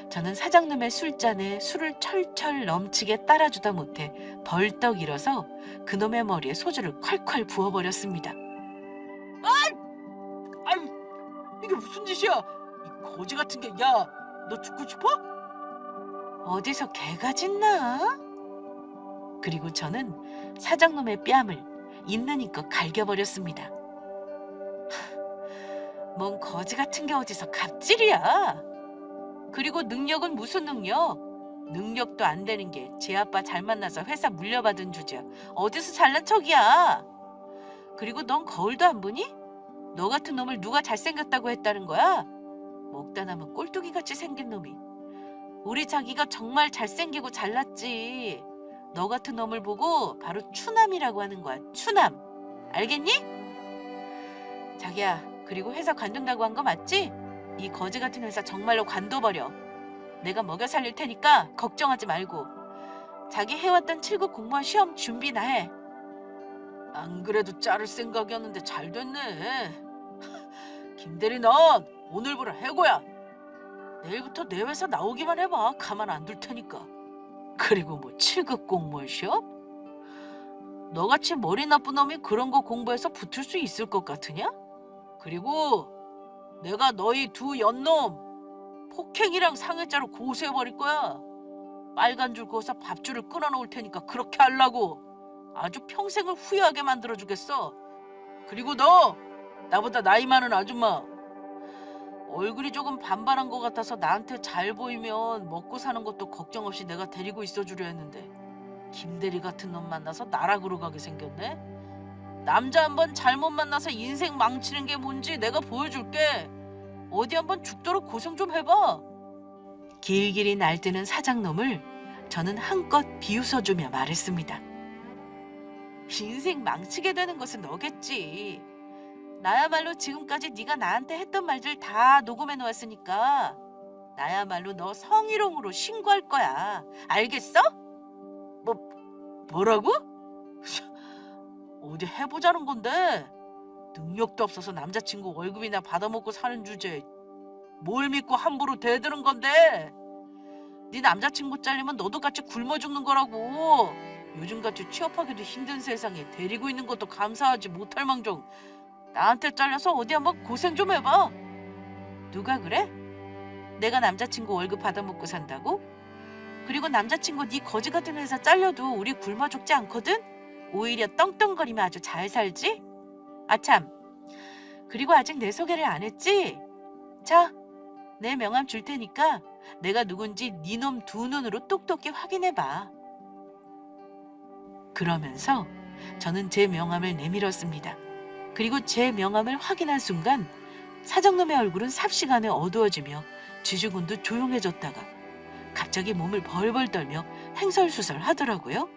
S1: 저는 사장님의 술잔에 술을 철철 넘치게 따라주다 못해 벌떡 일어서 그놈의 머리에 소주를 콸콸 부어버렸습니다. 아유, 이게 무슨 짓이야? 이 거지 같은 게, 야, 너 죽고 싶어? 어디서 개가 짖나? 그리고 저는 사장놈의 뺨을 있는 힘껏 갈겨버렸습니다. 뭔 거지 같은 게 어디서 갑질이야. 그리고 능력은 무슨 능력? 능력도 안 되는 게 제 아빠 잘 만나서 회사 물려받은 주제야. 어디서 잘난 척이야. 그리고 넌 거울도 안 보니? 너 같은 놈을 누가 잘생겼다고 했다는 거야? 먹다 남은 꼴뚜기같이 생긴 놈이. 우리 자기가 정말 잘생기고 잘났지. 너 같은 놈을 보고 바로 추남이라고 하는 거야. 추남. 알겠니? 자기야, 그리고 회사 관둔다고 한 거 맞지? 이 거지 같은 회사 정말로 관둬버려. 내가 먹여 살릴 테니까 걱정하지 말고. 자기 해왔던 7급 공무원 시험 준비나 해. 안 그래도 자를 생각이었는데 잘 됐네. 김대리, 넌 오늘부로 해고야. 내일부터 내 회사 나오기만 해봐. 가만 안 둘 테니까. 그리고 뭐 7급 공무원 시험? 너같이 머리 나쁜 놈이 그런 거 공부해서 붙을 수 있을 것 같으냐? 그리고 내가 너희 두 연놈 폭행이랑 상해죄로 고소해버릴 거야. 빨간 줄 그어서 밥줄을 끊어놓을 테니까 그렇게 하려고. 아주 평생을 후회하게 만들어주겠어. 그리고 너 나보다 나이 많은 아줌마, 얼굴이 조금 반반한 것 같아서 나한테 잘 보이면 먹고 사는 것도 걱정 없이 내가 데리고 있어주려 했는데 김대리 같은 놈 만나서 나락으로 가게 생겼네. 남자 한번 잘못 만나서 인생 망치는 게 뭔지 내가 보여줄게. 어디 한번 죽도록 고생 좀 해봐. 길길이 날뛰는 사장놈을 저는 한껏 비웃어주며 말했습니다. 인생 망치게 되는 것은 너겠지. 나야말로 지금까지 네가 나한테 했던 말들 다 녹음해 놓았으니까 나야말로 너 성희롱으로 신고할 거야. 알겠어? 뭐라고? 어디 해보자는 건데. 능력도 없어서 남자친구 월급이나 받아먹고 사는 주제에 뭘 믿고 함부로 대드는 건데. 네 남자친구 잘리면 너도 같이 굶어 죽는 거라고. 요즘같이 취업하기도 힘든 세상에 데리고 있는 것도 감사하지 못할 망정 나한테 잘려서 어디 한번 고생 좀 해봐. 누가 그래? 내가 남자친구 월급 받아먹고 산다고? 그리고 남자친구 네 거지 같은 회사 잘려도 우리 굶어 죽지 않거든? 오히려 떵떵거리며 아주 잘 살지? 아참, 그리고 아직 내 소개를 안 했지? 자, 내 명함 줄 테니까 내가 누군지 네 놈 두 눈으로 똑똑히 확인해봐. 그러면서 저는 제 명함을 내밀었습니다. 그리고 제 명함을 확인한 순간 사장놈의 얼굴은 삽시간에 어두워지며 쥐주군도 조용해졌다가 갑자기 몸을 벌벌 떨며 횡설수설 하더라고요.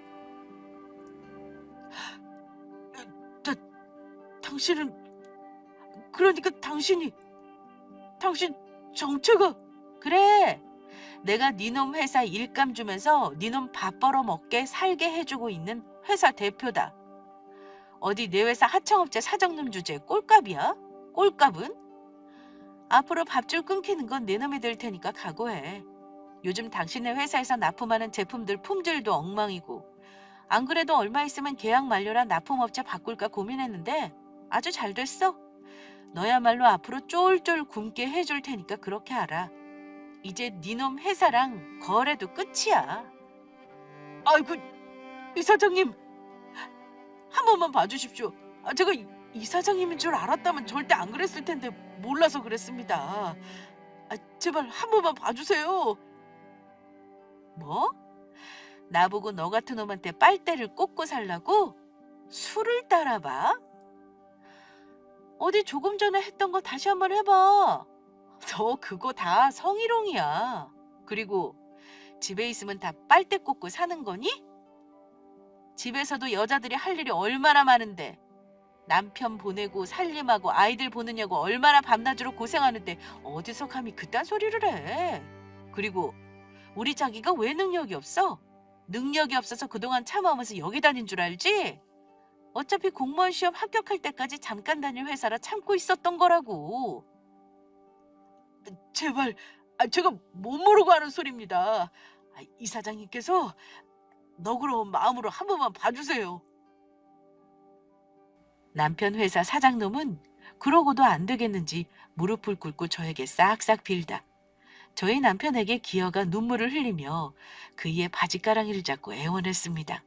S1: 당신은, 그러니까 당신 정체가. 그래, 내가 니놈 회사 일감 주면서 니놈 밥 벌어먹게 살게 해주고 있는 회사 대표다. 어디 내 회사 하청업체 사장님 주제에 꼴값이야? 꼴값은? 앞으로 밥줄 끊기는 건 내 놈이 될 테니까 각오해. 요즘 당신네 회사에서 납품하는 제품들 품질도 엉망이고 안 그래도 얼마 있으면 계약 만료라 납품업체 바꿀까 고민했는데 아주 잘 됐어. 너야말로 앞으로 쫄쫄 굶게 해줄 테니까 그렇게 알아. 이제 니놈 회사랑 거래도 끝이야. 아이고, 이사장님, 한 번만 봐주십시오. 제가 이 사장님인 줄 알았다면 절대 안 그랬을 텐데 몰라서 그랬습니다. 제발 한 번만 봐주세요. 뭐? 나보고 너 같은 놈한테 빨대를 꽂고 살라고? 술을 따라봐? 어디 조금 전에 했던 거 다시 한번 해봐. 너 그거 다 성희롱이야. 그리고 집에 있으면 다 빨대 꽂고 사는 거니? 집에서도 여자들이 할 일이 얼마나 많은데 남편 보내고 살림하고 아이들 보느냐고 얼마나 밤낮으로 고생하는데 어디서 감히 그딴 소리를 해. 그리고 우리 자기가 왜 능력이 없어? 능력이 없어서 그동안 참아오면서 여기 다닌 줄 알지? 어차피 공무원 시험 합격할 때까지 잠깐 다닐 회사라 참고 있었던 거라고. 제발, 제가 못 모르고 하는 소리입니다. 이 사장님께서 너그러운 마음으로 한 번만 봐주세요. 남편 회사 사장놈은 그러고도 안 되겠는지 무릎을 꿇고 저에게 싹싹 빌다 저희 남편에게 기어가 눈물을 흘리며 그이의 바지가랑이를 잡고 애원했습니다.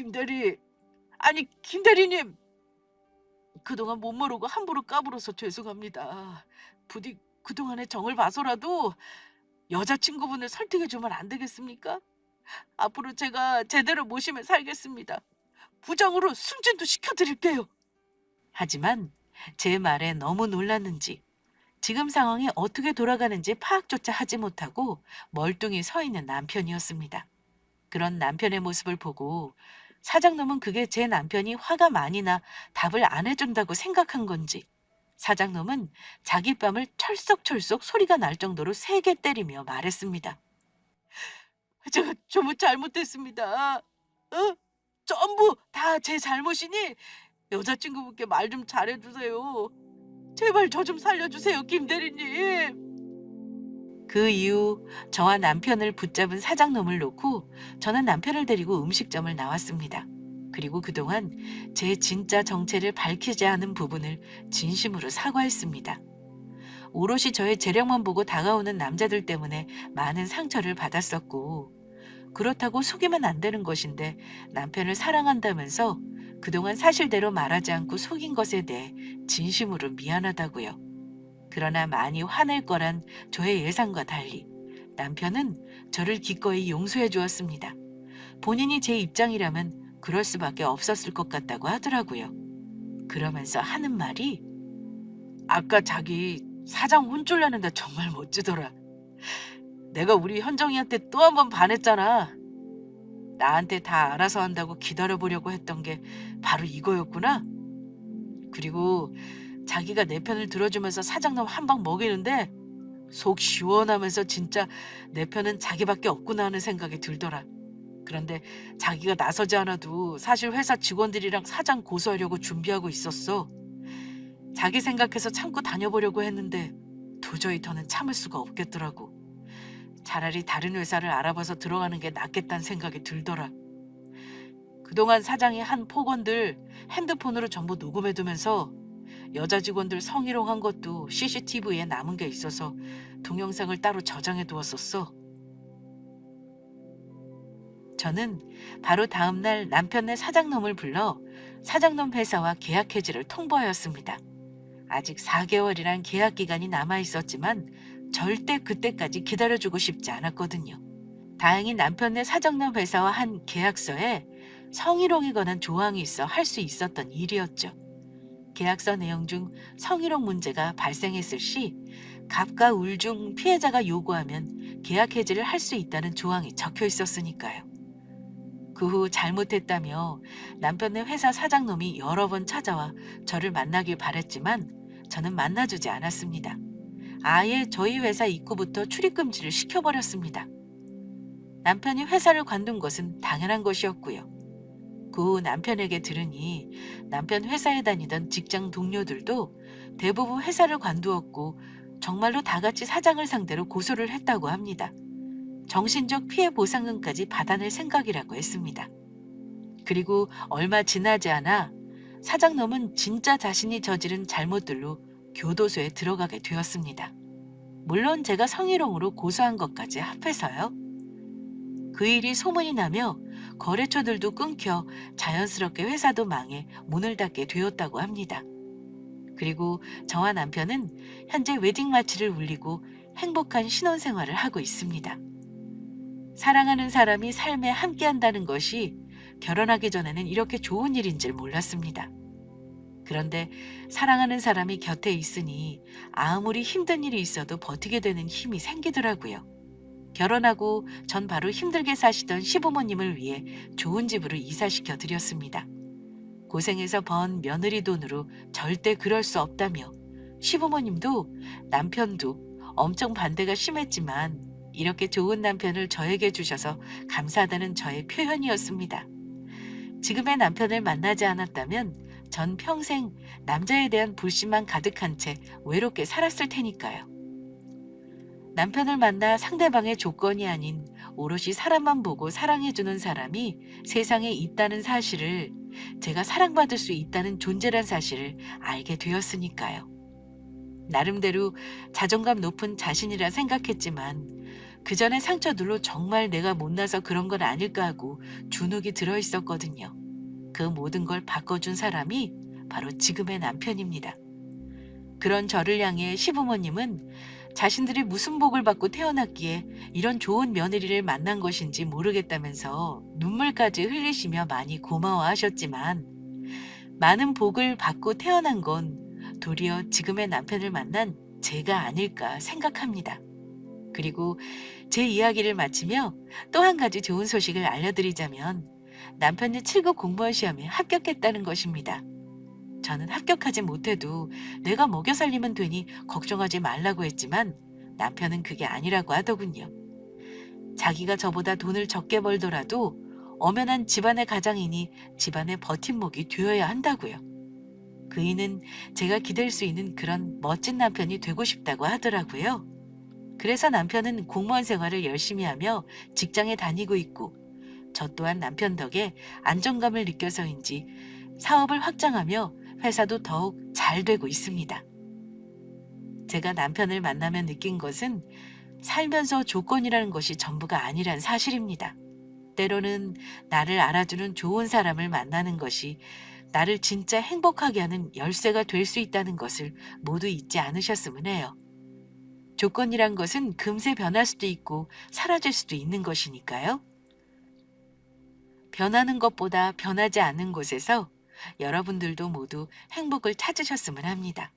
S1: 김대리, 아니 김대리님, 그동안 못 모르고 함부로 까불어서 죄송합니다. 부디 그동안의 정을 봐서라도 여자친구분을 설득해주면 안 되겠습니까? 앞으로 제가 제대로 모시며 살겠습니다. 부장으로 승진도 시켜드릴게요. 하지만 제 말에 너무 놀랐는지 지금 상황이 어떻게 돌아가는지 파악조차 하지 못하고 멀뚱히 서 있는 남편이었습니다. 그런 남편의 모습을 보고 사장놈은 그게 제 남편이 화가 많이 나 답을 안 해준다고 생각한 건지 사장놈은 자기 뺨을 철썩철썩 소리가 날 정도로 세게 때리며 말했습니다. 제가 전부 잘못했습니다. 전부 다 제 잘못이니 여자친구분께 말 좀 잘해주세요. 제발 저 좀 살려주세요, 김 대리님. 그 이후 저와 남편을 붙잡은 사장놈을 놓고 저는 남편을 데리고 음식점을 나왔습니다. 그리고 그동안 제 진짜 정체를 밝히지 않은 부분을 진심으로 사과했습니다. 오롯이 저의 재력만 보고 다가오는 남자들 때문에 많은 상처를 받았었고, 그렇다고 속이면 안 되는 것인데 남편을 사랑한다면서 그동안 사실대로 말하지 않고 속인 것에 대해 진심으로 미안하다고요. 그러나 많이 화낼 거란 저의 예상과 달리 남편은 저를 기꺼이 용서해 주었습니다. 본인이 제 입장이라면 그럴 수밖에 없었을 것 같다고 하더라고요. 그러면서 하는 말이, 아까 자기 사장 혼쭐 내는데 정말 멋지더라. 내가 우리 현정이한테 또 한 번 반했잖아. 나한테 다 알아서 한다고 기다려보려고 했던 게 바로 이거였구나. 그리고 자기가 내 편을 들어주면서 사장님 한 방 먹이는데 속 시원하면서 진짜 내 편은 자기밖에 없구나 하는 생각이 들더라. 그런데 자기가 나서지 않아도 사실 회사 직원들이랑 사장 고소하려고 준비하고 있었어. 자기 생각해서 참고 다녀보려고 했는데 도저히 더는 참을 수가 없겠더라고. 차라리 다른 회사를 알아봐서 들어가는 게 낫겠다는 생각이 들더라. 그동안 사장이 한 폭언들 핸드폰으로 전부 녹음해두면서 여자 직원들 성희롱한 것도 CCTV에 남은 게 있어서 동영상을 따로 저장해 두었었어. 저는 바로 다음날 남편네 사장놈을 불러 사장놈 회사와 계약 해지를 통보하였습니다. 아직 4개월이란 계약 기간이 남아 있었지만 절대 그때까지 기다려주고 싶지 않았거든요. 다행히 남편네 사장놈 회사와 한 계약서에 성희롱에 관한 조항이 있어 할 수 있었던 일이었죠. 계약서 내용 중 성희롱 문제가 발생했을 시 갑과 울 중 피해자가 요구하면 계약 해지를 할 수 있다는 조항이 적혀 있었으니까요. 그 후 잘못했다며 남편네 회사 사장놈이 여러 번 찾아와 저를 만나길 바랬지만 저는 만나주지 않았습니다. 아예 저희 회사 입구부터 출입금지를 시켜버렸습니다. 남편이 회사를 관둔 것은 당연한 것이었고요. 그 후 남편에게 들으니 남편 회사에 다니던 직장 동료들도 대부분 회사를 관두었고 정말로 다 같이 사장을 상대로 고소를 했다고 합니다. 정신적 피해 보상금까지 받아낼 생각이라고 했습니다. 그리고 얼마 지나지 않아 사장놈은 진짜 자신이 저지른 잘못들로 교도소에 들어가게 되었습니다. 물론 제가 성희롱으로 고소한 것까지 합해서요. 그 일이 소문이 나며 거래처들도 끊겨 자연스럽게 회사도 망해 문을 닫게 되었다고 합니다. 그리고 저와 남편은 현재 웨딩 마치를 울리고 행복한 신혼생활을 하고 있습니다. 사랑하는 사람이 삶에 함께한다는 것이 결혼하기 전에는 이렇게 좋은 일인 줄 몰랐습니다. 그런데 사랑하는 사람이 곁에 있으니 아무리 힘든 일이 있어도 버티게 되는 힘이 생기더라고요. 결혼하고 전 바로 힘들게 사시던 시부모님을 위해 좋은 집으로 이사시켜 드렸습니다. 고생해서 번 며느리 돈으로 절대 그럴 수 없다며 시부모님도 남편도 엄청 반대가 심했지만 이렇게 좋은 남편을 저에게 주셔서 감사하다는 저의 표현이었습니다. 지금의 남편을 만나지 않았다면 전 평생 남자에 대한 불신만 가득한 채 외롭게 살았을 테니까요. 남편을 만나 상대방의 조건이 아닌 오롯이 사람만 보고 사랑해주는 사람이 세상에 있다는 사실을, 제가 사랑받을 수 있다는 존재란 사실을 알게 되었으니까요. 나름대로 자존감 높은 자신이라 생각했지만 그 전에 상처들로 정말 내가 못나서 그런 건 아닐까 하고 주눅이 들어 있었거든요. 그 모든 걸 바꿔준 사람이 바로 지금의 남편입니다. 그런 저를 향해 시부모님은 자신들이 무슨 복을 받고 태어났기에 이런 좋은 며느리를 만난 것인지 모르겠다면서 눈물까지 흘리시며 많이 고마워하셨지만 많은 복을 받고 태어난 건 도리어 지금의 남편을 만난 제가 아닐까 생각합니다. 그리고 제 이야기를 마치며 또 한 가지 좋은 소식을 알려드리자면 남편이 7급 공무원 시험에 합격했다는 것입니다. 저는 합격하지 못해도 내가 먹여 살리면 되니 걱정하지 말라고 했지만 남편은 그게 아니라고 하더군요. 자기가 저보다 돈을 적게 벌더라도 엄연한 집안의 가장이니 집안의 버팀목이 되어야 한다고요. 그이는 제가 기댈 수 있는 그런 멋진 남편이 되고 싶다고 하더라고요. 그래서 남편은 공무원 생활을 열심히 하며 직장에 다니고 있고 저 또한 남편 덕에 안정감을 느껴서인지 사업을 확장하며 회사도 더욱 잘 되고 있습니다. 제가 남편을 만나며 느낀 것은 살면서 조건이라는 것이 전부가 아니란 사실입니다. 때로는 나를 알아주는 좋은 사람을 만나는 것이 나를 진짜 행복하게 하는 열쇠가 될 수 있다는 것을 모두 잊지 않으셨으면 해요. 조건이란 것은 금세 변할 수도 있고 사라질 수도 있는 것이니까요. 변하는 것보다 변하지 않는 곳에서 여러분들도 모두 행복을 찾으셨으면 합니다.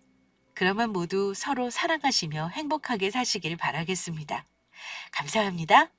S1: 그러면 모두 서로 사랑하시며 행복하게 사시길 바라겠습니다. 감사합니다.